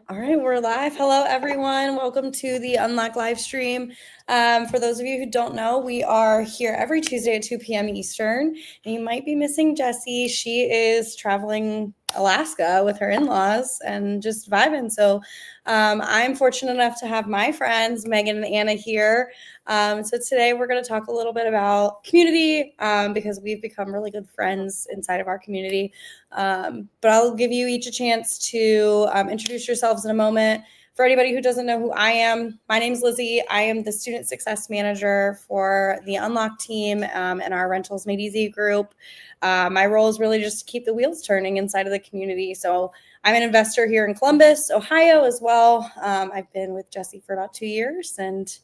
All right, we're live. Hello, everyone. Welcome to the Unlock live stream. For those of you who don't know, we are here every Tuesday at 2 p.m. Eastern. And you might be missing Jessie. She is traveling Alaska with her in-laws and just vibing. So I'm fortunate enough to have my friends, Megan and Anna, here. So today we're going to talk a little bit about community because we've become really good friends inside of our community. But I'll give you each a chance to introduce yourselves in a moment. For anybody who doesn't know who I am, my name's Lizzie. I am the Student Success Manager for the Unlock team and our Rentals Made Easy group. My role is really just to keep the wheels turning inside of the community. So I'm an investor here in Columbus, Ohio as well. I've been with Jessie for about 2 years and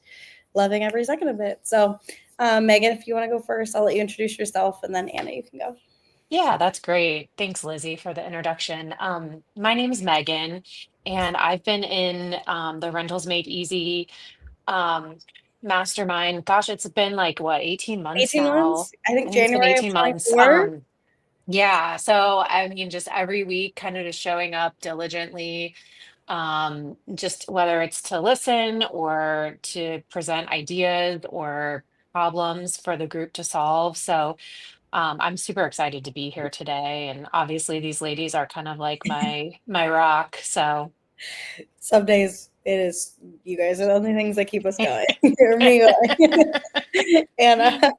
loving every second of it. So Megan, if you want to go first, I'll let you introduce yourself, and then Anna, you can go. Yeah, that's great. Thanks, Lizzie, for the introduction. My name is Megan, and I've been in the Rentals Made Easy um, mastermind. Gosh, it's been like what, 18 months 18 now. months, I I think think it's been January of 18 months. 24. Yeah, so I mean, just every week, kind of just showing up diligently, just whether it's to listen or to present ideas or problems for the group to solve. So I'm super excited to be here today, and obviously these ladies are kind of like my rock. So Some days it is, you guys are the only things that keep us going. Or me going. Anna.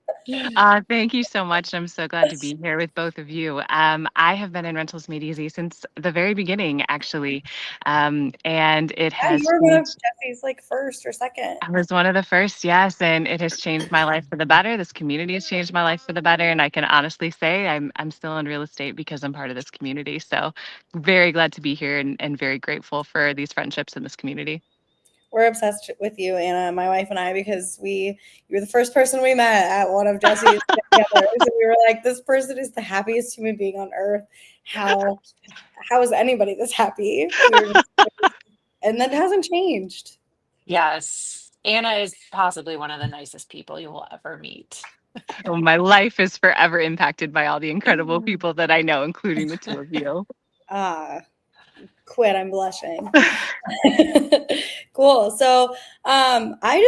Thank you so much. I'm so glad to be here with both of you. I have been in Rentals Made Easy since the very beginning, actually, and it Yeah, you has were one of changed. Jesse's like first or second. I was one of the first, yes, and it has changed my life for the better. This community has changed my life for the better, and I can honestly say I'm still in real estate because I'm part of this community. So, very glad to be here and very grateful for these friendships in this community. We're obsessed with you, Anna, my wife and I, because you were the first person we met at one of Jesse's get-togethers, and we were like, this person is the happiest human being on earth. How is anybody this happy? And that hasn't changed. yes, Anna is possibly one of the nicest people you will ever meet. So my life is forever impacted by all the incredible people that I know, including the two of you. Ah, quit. I'm blushing. Cool. So I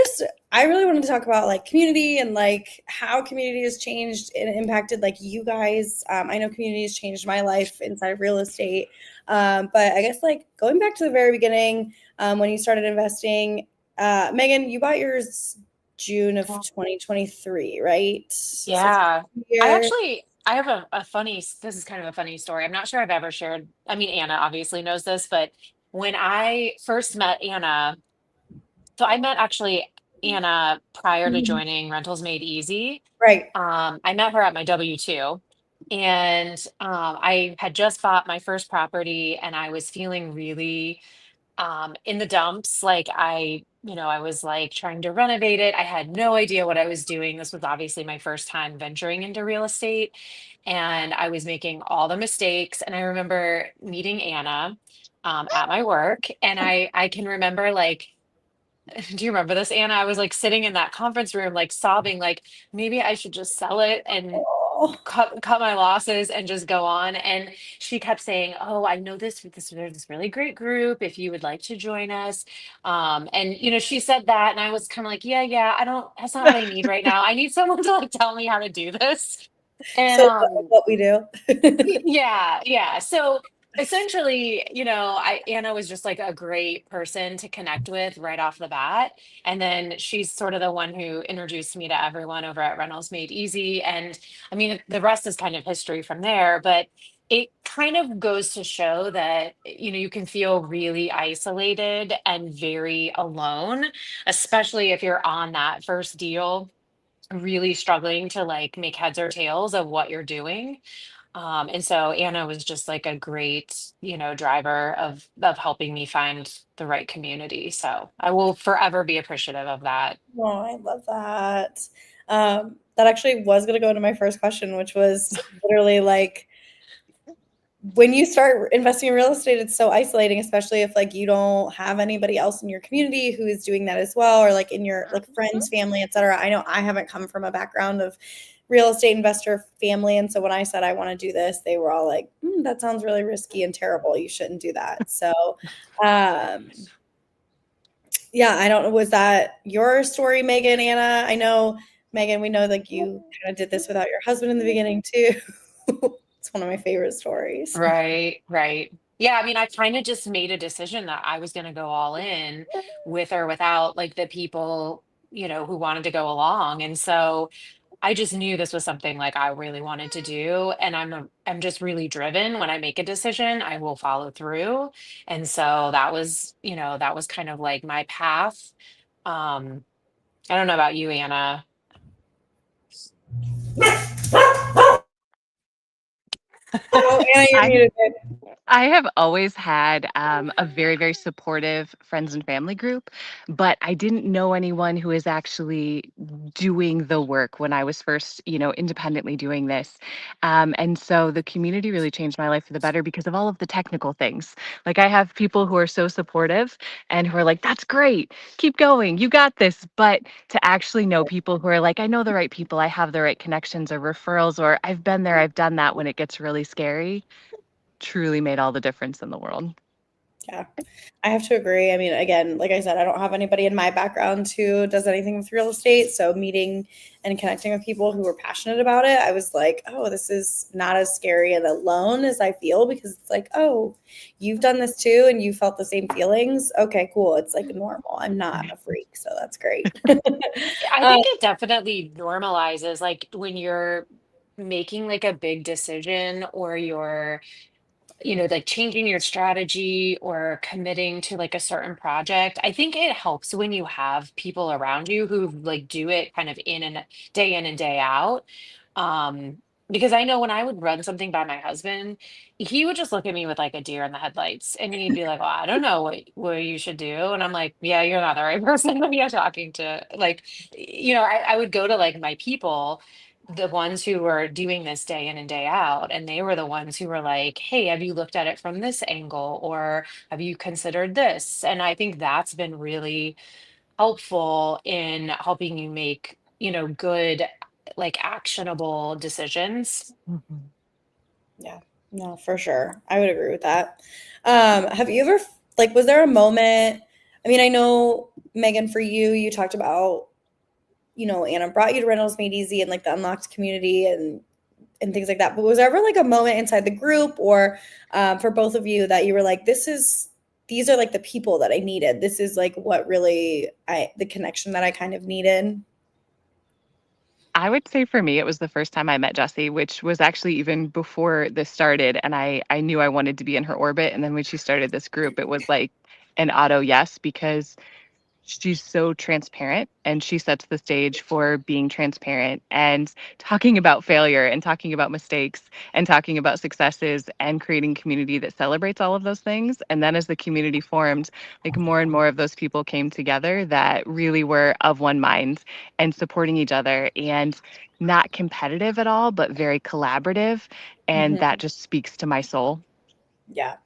really wanted to talk about like community and like how community has changed and impacted like you guys. I know community has changed my life inside of real estate. But I guess like going back to the very beginning, when you started investing, Megan, you bought yours June of 2023, right? So Yeah. year. I have a funny, this is kind of a funny story. I'm not sure I've ever shared. I mean, Anna obviously knows this, but when I first met Anna, so I met actually Anna prior to Mhm. joining Rentals Made Easy. Right. I met her at my W-2, and I had just bought my first property, and I was feeling really in the dumps. Like I was like trying to renovate it. I had no idea what I was doing. This was obviously my first time venturing into real estate, and I was making all the mistakes. And I remember meeting Anna at my work, and I can remember like, do you remember this, Anna? I was like sitting in that conference room, like sobbing, like maybe I should just sell it and Oh, cut my losses and just go on. And she kept saying, "Oh, I know there's this really great group if you would like to join us." And she said that, and I was kind of like, "Yeah, yeah, I don't. That's not what I need right now. I need someone to like tell me how to do this." And so what we do. yeah, yeah. So essentially, Anna was just like a great person to connect with right off the bat. And then she's sort of the one who introduced me to everyone over at Reynolds Made Easy. And I mean, the rest is kind of history from there, but it kind of goes to show that, you can feel really isolated and very alone, especially if you're on that first deal, really struggling to like make heads or tails of what you're doing. And so Anna was just like a great, driver of helping me find the right community. So I will forever be appreciative of that. Oh, I love that. That actually was going to go into my first question, which was literally like when you start investing in real estate, it's so isolating, especially if like you don't have anybody else in your community who is doing that as well, or like in your like friends, family, etc. I know I haven't come from a background of real estate investor family. And so when I said I want to do this, they were all like, that sounds really risky and terrible. You shouldn't do that. So, yeah, I don't know. Was that your story, Megan, Anna? I know, Megan, we know like you kind of did this without your husband in the beginning too. It's one of my favorite stories. Right, right. Yeah, I mean, I kind of just made a decision that I was going to go all in with or without like the people, who wanted to go along. And so I just knew this was something like I really wanted to do. And I'm just really driven. When I make a decision, I will follow through. And so that was kind of like my path. Um, I don't know about you, Anna. Oh, Anna, you're I muted. I have always had a very, very supportive friends and family group, but I didn't know anyone who is actually doing the work when I was first, independently doing this. And so the community really changed my life for the better because of all of the technical things. Like I have people who are so supportive and who are like, that's great, keep going, you got this. But to actually know people who are like, I know the right people, I have the right connections or referrals, or I've been there, I've done that when it gets really scary truly made all the difference in the world. Yeah, I have to agree. I mean, again, like I said, I don't have anybody in my background who does anything with real estate. So meeting and connecting with people who are passionate about it, I was like, oh, this is not as scary and alone as I feel because it's like, oh, you've done this too and you felt the same feelings. Okay, cool. It's like normal. I'm not a freak. So that's great. I Um, think it definitely normalizes like when you're making like a big decision or you're like changing your strategy or committing to like a certain project. I think it helps when you have people around you who like do it kind of in and day out. Um, because I know when I would run something by my husband, he would just look at me with like a deer in the headlights and he'd be like, well, I don't know what you should do. And I'm like, yeah, you're not the right person to be talking to. Like, I would go to like my people, the ones who were doing this day in and day out, and they were the ones who were like, hey, have you looked at it from this angle or have you considered this? And I think that's been really helpful in helping you make good like actionable decisions. Mhm. Yeah, no, for sure. I would agree with that. Have you ever like was there a moment? I mean, I know Megan, for you, you talked about, Anna brought you to Rentals Made Easy and like the unlocked community and things like that. But was there ever like a moment inside the group or for both of you that you were like, these are like the people that I needed. This is like what really the connection that I kind of needed. I would say for me, it was the first time I met Jessie, which was actually even before this started. And I knew I wanted to be in her orbit. And then when she started this group, it was like an auto yes, because she's so transparent and she sets the stage for being transparent and talking about failure and talking about mistakes and talking about successes and creating community that celebrates all of those things. And then as the community formed, like more and more of those people came together that really were of one mind and supporting each other and not competitive at all, but very collaborative. And Mhm. that just speaks to my soul. Yeah.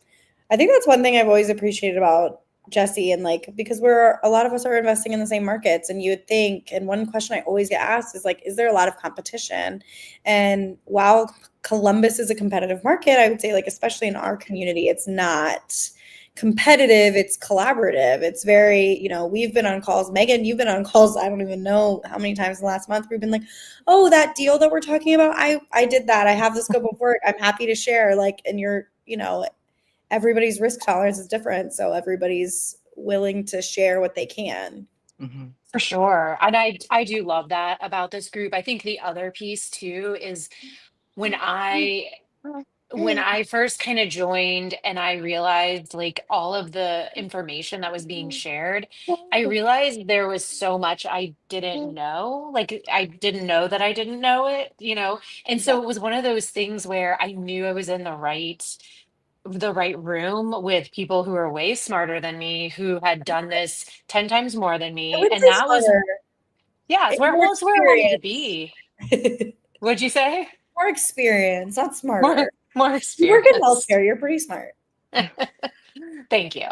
I think that's one thing I've always appreciated about Jesse and like because a lot of us are investing in the same markets and you would think and one question I always get asked is like is there a lot of competition? And while Columbus is a competitive market, I would say like especially in our community it's not competitive, it's collaborative. It's very, we've been on calls. Megan, you've been on calls. I don't even know how many times in the last month we've been like, oh, that deal that we're talking about, I did that. I have the scope of work. I'm happy to share. Like, and you're, everybody's risk tolerance is different. So everybody's willing to share what they can. Mhm. For sure. And I do love that about this group. I think the other piece too is when I when I first kind of joined and I realized like all of the information that was being shared, I realized there was so much I didn't know. Like I didn't know that I didn't know it. And Yeah. so it was one of those things where I knew I was in the right room with people who are way smarter than me, who had done this 10 times more than I me. wouldn't And say that was, smarter. yeah, More it's where I wanted to experience. be. What'd you say? More experience, not More, smarter. more You work in experience. healthcare. You're pretty smart. Thank you.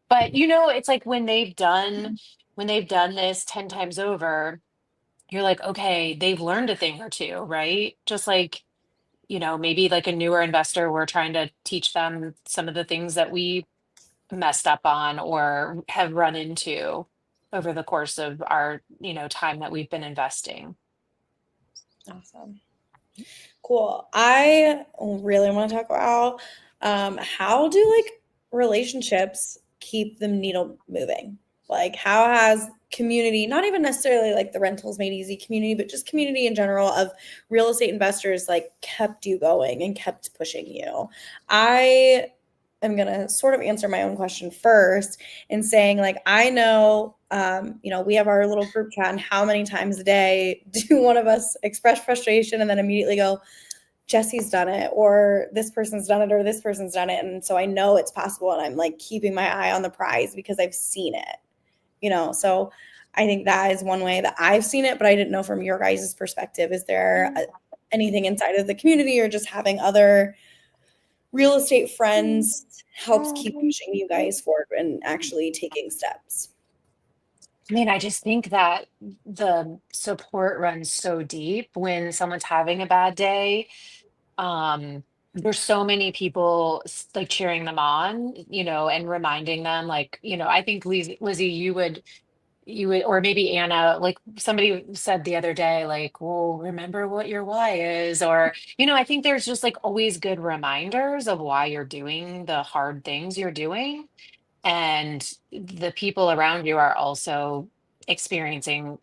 But it's like when they've done this 10 times over, you're like, okay, they've learned a thing or two, right? Just like, maybe like a newer investor, we're trying to teach them some of the things that we messed up on or have run into over the course of our, time that we've been investing. Awesome. Cool. I really want to talk about how do like relationships keep the needle moving? Like how has community, not even necessarily like the Rentals Made Easy community, but just community in general of real estate investors like kept you going and kept pushing you? I am gonna sort of answer my own question first in saying like I know we have our little group chat and how many times a day do one of us express frustration and then immediately go, Jesse's done it, or this person's done it, or this person's done it. And so I know it's possible. And I'm like keeping my eye on the prize because I've seen it. So I think that is one way that I've seen it, but I didn't know from your guys' perspective. Is there anything inside of the community or just having other real estate friends helps keep pushing you guys forward and actually taking steps? I mean, I just think that the support runs so deep when someone's having a bad day. Um, there's so many people like cheering them on, and reminding them, like, I think Lizzie, you would, or maybe Anna, like somebody said the other day, like, well, remember what your why is, or, I think there's just like always good reminders of why you're doing the hard things you're doing. And the people around you are also experiencing,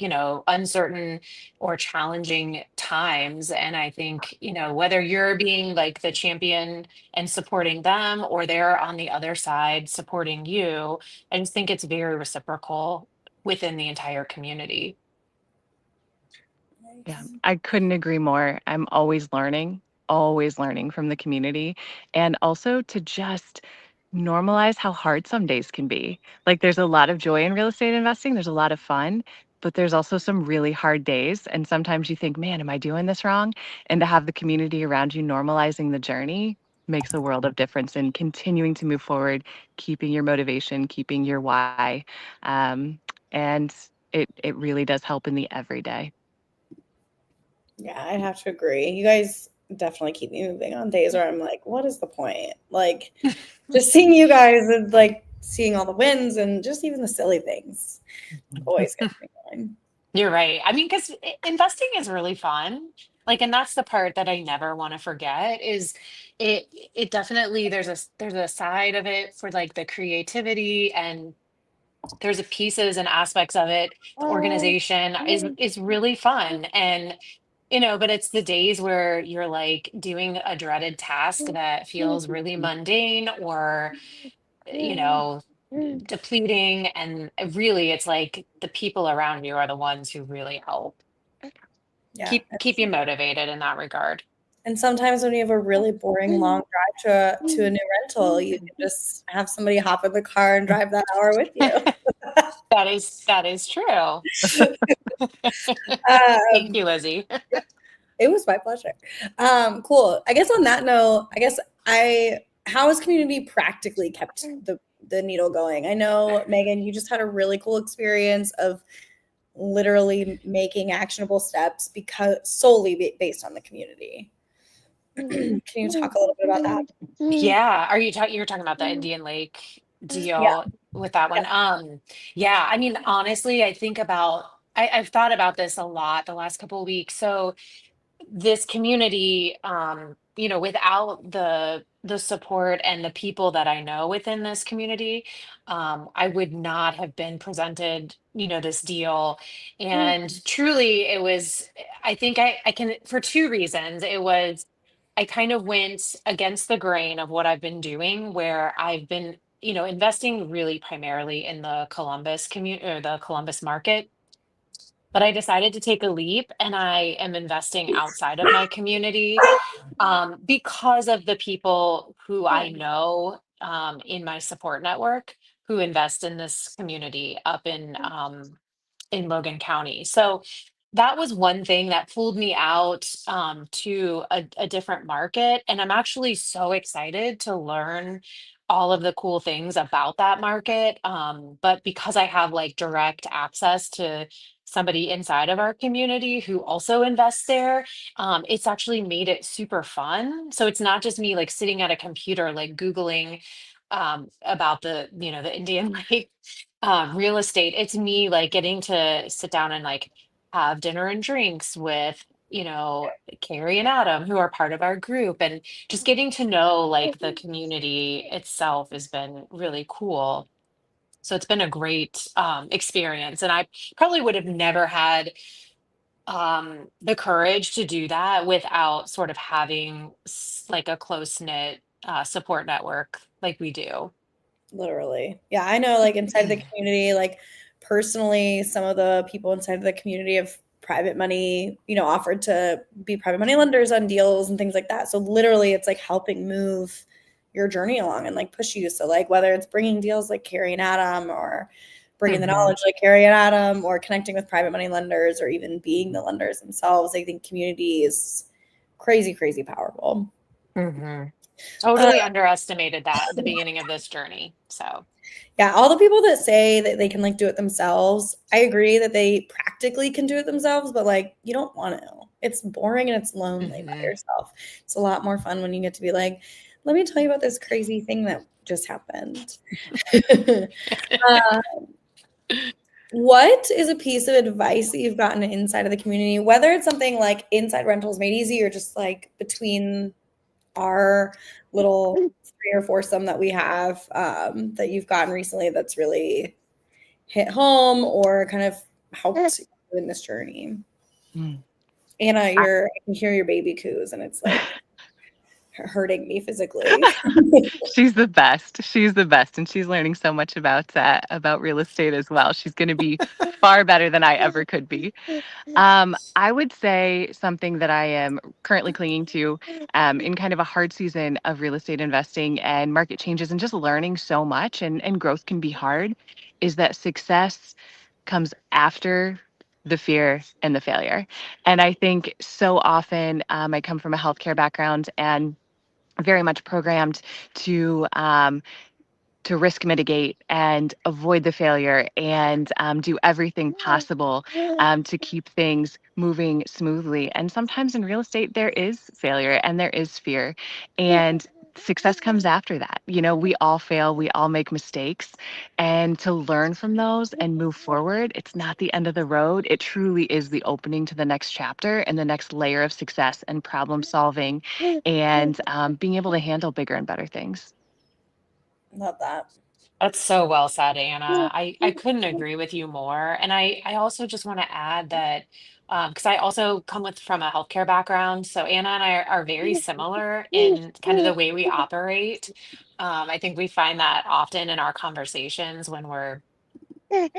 uncertain or challenging times. And I think, whether you're being like the champion and supporting them, or they're on the other side supporting you, I just think it's very reciprocal within the entire community. Yeah, Nice. I couldn't agree more. I'm always learning from the community. And also to just normalize how hard some days can be. Like there's a lot of joy in real estate investing, there's a lot of fun, but there's also some really hard days. And sometimes you think, man, am I doing this wrong? And to have the community around you normalizing the journey makes a world of difference in continuing to move forward, keeping your motivation, keeping your why. And it really does help in the everyday. Yeah, I'd have to agree. You guys definitely keep me moving on days where I'm like, what is the point? Like, just seeing you guys and like seeing all the wins and just even the silly things always gets me going. You're right. I mean, because investing is really fun. Like, and that's the part that I never want to forget is it it definitely there's a side of it for like the creativity, and there's a pieces and aspects of it. The organization is really fun. And but it's the days where you're like doing a dreaded task that feels really mundane, or you know depleting, and really it's like the people around you are the ones who really help Yeah. keep you motivated in that regard. And sometimes when you have a really boring long drive to a new rental, you can just have somebody hop in the car and drive that hour with you. That is true. Thank Um, you, Lizzie. it was my pleasure. Cool. I guess on that note, how has community practically kept the needle going? I know, Megan, you just had a really cool experience of literally making actionable steps because solely based on the community. Can you talk a little bit about that? Yeah, you're talking about the Indian Lake Yeah. deal with that Yeah. one. Yeah, I mean, honestly, I've thought about this a lot the last couple of weeks. So this community, without the support and the people that I know within this community, I would not have been presented, this deal. And truly it was, I think I can, for two reasons. It was, I kind of went against the grain of what I've been doing, where I've been, investing really primarily in the Columbus community or the Columbus market. But I decided to take a leap, and I am investing outside of my community, because of the people who I know, in my support network, who invest in this community up in Logan County. So that was one thing that pulled me out, to a different market. And I'm actually so excited to learn all of the cool things about that market. But because I have like direct access somebody inside of our community who also invests there, it's actually made it super fun. So it's not just me like sitting at a computer, like Googling about the, the Indian Lake real estate. It's me like getting to sit down and like have dinner and drinks with, Carrie and Adam, who are part of our group, and just getting to know like the community itself has been really cool. So it's been a great experience. And I probably would have never had the courage to do that without sort of having like a close knit support network like we do. Literally. Yeah, I know like inside of the community, like personally, some of the people inside of the community have private money, offered to be private money lenders on deals and things like that. So literally it's like helping move your journey along and like push you. So like whether it's bringing deals like Carrie and Adam or bringing the knowledge like Carrie and Adam or connecting with private money lenders or even being the lenders themselves, I think community is crazy, crazy powerful. Totally underestimated that at the beginning of this journey. So yeah, all the people that say that they can like do it themselves, I agree that they practically can do it themselves, but like you don't want to. It's boring and it's lonely by yourself. It's a lot more fun when you get to be like, let me tell you about this crazy thing that just happened. What is a piece of advice that you've gotten inside of the community, whether it's something like Inside Rentals Made Easy or just like between our little 3 or 4 some that we have that you've gotten recently that's really hit home or kind of helped you in this journey? Anna, I can hear your baby coos and it's like hurting me physically. She's the best. She's the best. And she's learning so much about real estate as well. She's going to be far better than I ever could be. I would say something that I am currently clinging to in kind of a hard season of real estate investing and market changes and just learning so much and growth can be hard is that success comes after the fear and the failure. And I think so often I come from a healthcare background and very much programmed to risk mitigate and avoid the failure and do everything possible to keep things moving smoothly. And sometimes in real estate, there is failure and there is fear. And success comes after that. We all fail, we all make mistakes. And to learn from those and move forward, it's not the end of the road. It truly is the opening to the next chapter and the next layer of success and problem solving and being able to handle bigger and better things. Love that. that's so well said, Anna. I couldn't agree with you more. And I also just want to add that because I also come from a healthcare background. So Anna and I are very similar in kind of the way we operate. I think we find that often in our conversations when we're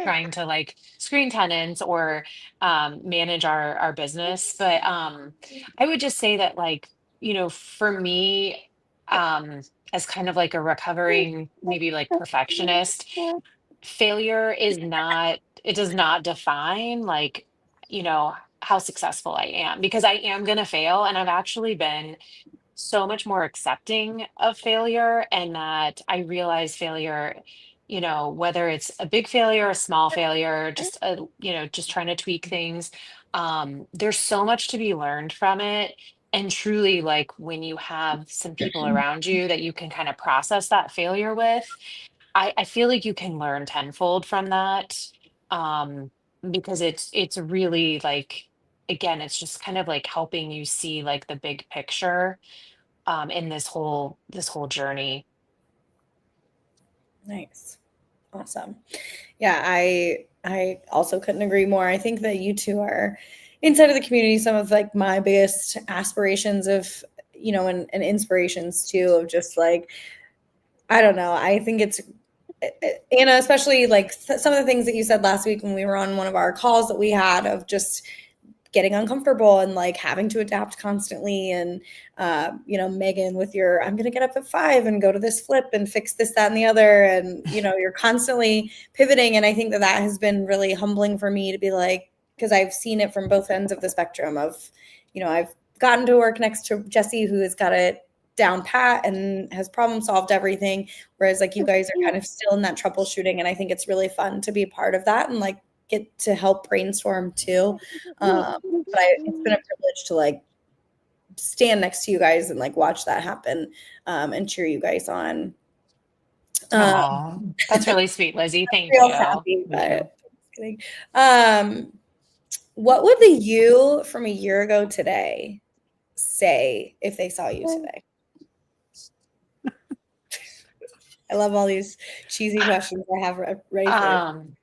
trying to like screen tenants or manage our business. But I would just say that like, for me, as kind of like a recovering, maybe like perfectionist, failure it does not define like, how successful I am because I am going to fail. And I've actually been so much more accepting of failure and that I realize failure, whether it's a big failure, a small failure, just trying to tweak things. There's so much to be learned from it. And truly, like when you have some people around you that you can kind of process that failure with, I feel like you can learn tenfold from that. Um, because it's really like again, it's just kind of like helping you see like the big picture in this whole journey. Nice. Awesome. Yeah, I also couldn't agree more. I think that you two are inside of the community some of like my biggest aspirations of, and inspirations too of just like I don't know. I think it's Anna, especially like some of the things that you said last week when we were on one of our calls that we had of just getting uncomfortable and like having to adapt constantly and Megan with your I'm gonna get up at 5 and go to this flip and fix this that and the other and you're constantly pivoting and I think that has been really humbling for me to be like because I've seen it from both ends of the spectrum of I've gotten to work next to Jesse who has got it down pat and has problem solved everything whereas like you guys are kind of still in that troubleshooting and I think it's really fun to be a part of that and like get to help brainstorm too. But it's been a privilege to like stand next to you guys and like watch that happen and cheer you guys on. Oh, that's really sweet, Lizzie. Thank Real you. happy, Thank you. but just kidding. What would the you from a year ago today say if they saw you today? I love all these cheesy questions I have ready for you.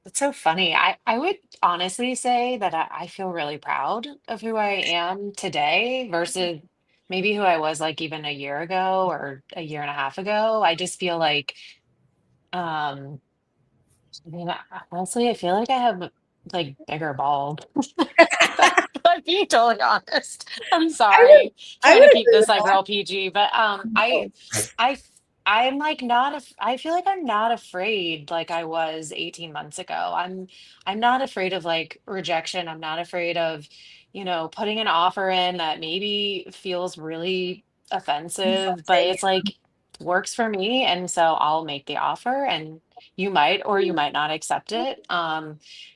That's so funny. I would honestly say that I feel really proud of who I am today versus maybe who I was like even a year ago or a year and a half ago. I just feel like, um, I mean, honestly, I feel like I have like bigger balls. But being totally honest, I'm I would sorry. I Trying to would keep agree this with like that. real PG, but I I'm like not I feel like I'm not afraid like I was 18 months ago. I'm not afraid of like rejection. I'm not afraid of, putting an offer in that maybe feels really offensive, but Same it's like works for me, and so I'll make the offer and you might or you might not accept it. Yeah,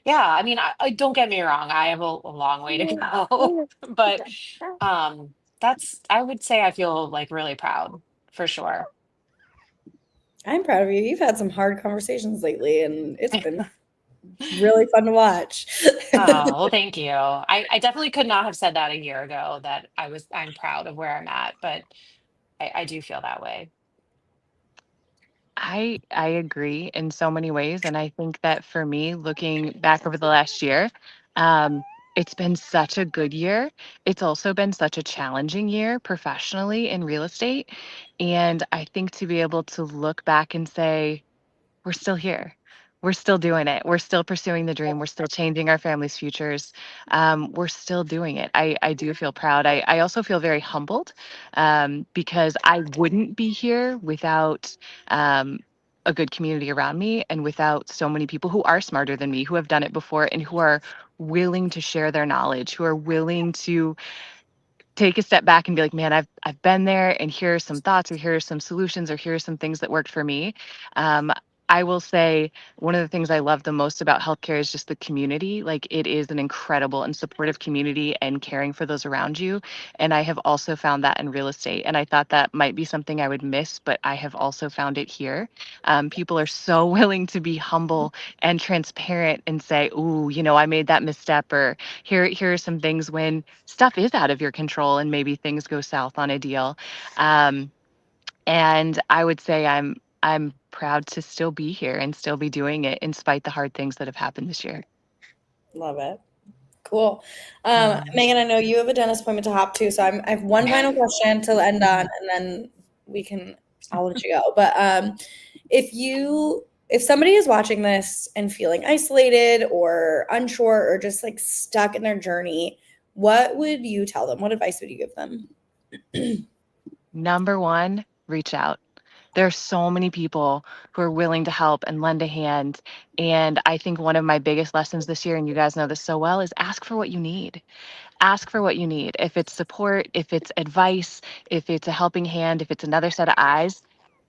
I mean, I don't get me wrong, I have a long way to go, but I would say I feel like really proud for sure. I'm proud of you. You've had some hard conversations lately, and it's been really fun to watch. Oh, well, thank you. I definitely could not have said that a year ago that I'm proud of where I'm at, but I do feel that way. I agree in so many ways, and I think that for me, looking back over the last year, um, it's been such a good year. It's also been such a challenging year professionally in real estate, and I think to be able to look back and say, we're still here. We're still doing it. We're still pursuing the dream. We're still changing our families' futures. We're still doing it. I do feel proud. I also feel very humbled because I wouldn't be here without um, a good community around me and without so many people who are smarter than me, who have done it before, and who are willing to share their knowledge, who are willing to take a step back and be like, man, I've been there, and here are some thoughts, or here are some solutions, or here are some things that worked for me. Um, I will say one of the things I love the most about healthcare is just the community. Like, it is an incredible and supportive community and caring for those around you. And I have also found that in real estate. And I thought that might be something I would miss, but I have also found it here. People are so willing to be humble and transparent and say, ooh, I made that misstep, or here are some things when stuff is out of your control and maybe things go south on a deal. Um, and I would say I'm proud to still be here and still be doing it in spite the hard things that have happened this year. Love it. Cool. Mm. Megan, I know you have a dentist appointment to hop to, so I have one final question to end on, and then I'll let you go. But if somebody is watching this and feeling isolated or unsure or just like stuck in their journey, what would you tell them? What advice would you give them? Number one, reach out. There are so many people who are willing to help and lend a hand. And I think one of my biggest lessons this year, and you guys know this so well, is ask for what you need. Ask for what you need. If it's support, if it's advice, if it's a helping hand, if it's another set of eyes,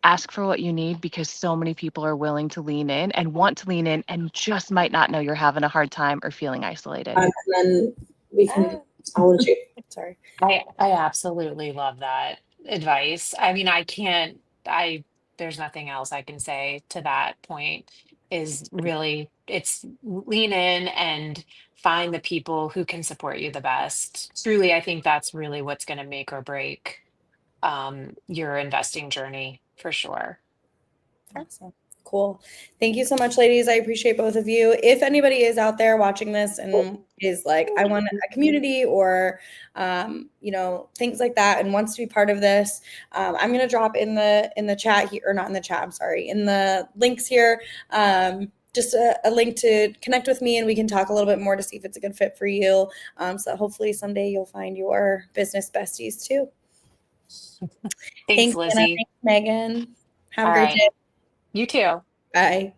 ask for what you need, because so many people are willing to lean in and want to lean in and just might not know you're having a hard time or feeling isolated. And then I'll let you. Sorry. I absolutely love that advice. I mean, there's nothing else I can say to that point. Is really, it's lean in and find the people who can support you the best. Truly, I think that's really what's going to make or break your investing journey for sure. Awesome. Cool. Thank you so much, ladies. I appreciate both of you. If anybody is out there watching this and is like, I want a community or, things like that and wants to be part of this, I'm going to drop in the chat here, or not in the chat, I'm sorry, in the links here, just a link to connect with me, and we can talk a little bit more to see if it's a good fit for you. So hopefully someday you'll find your business besties too. Thanks, Thanks, Anna. Lizzie. Thanks, Megan. Have a All great right. day. You too. Bye.